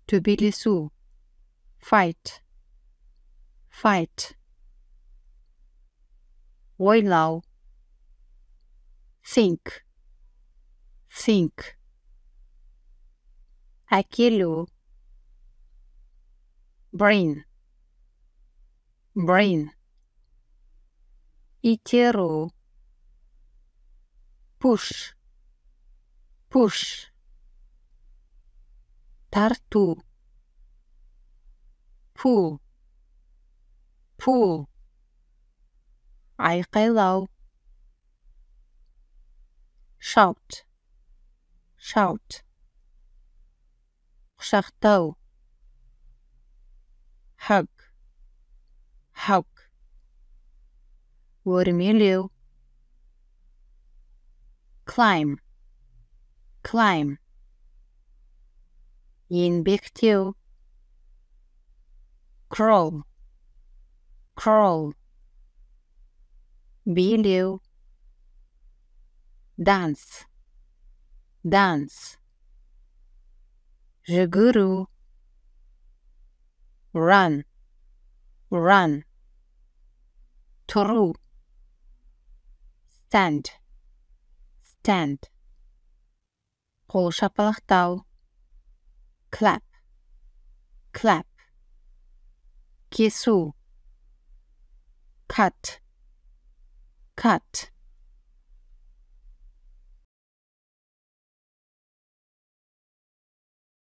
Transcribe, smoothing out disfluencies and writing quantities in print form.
төбелесу, fight, fight. Ойлау, think, think. Әкелу, bring, bring. Итеру, push, push. Тарту, pull, pull. Айқайлау, shout, shout. Құшақтау, hug, hug. Өрмелеу, climb, climb. Еңбектеу, crawl, crawl. Билеу, dance, dance. Жүгіру, run, run. Тұру, stand, stand. Қол шапалақтау, clap, clap. Кесу, cut, cut.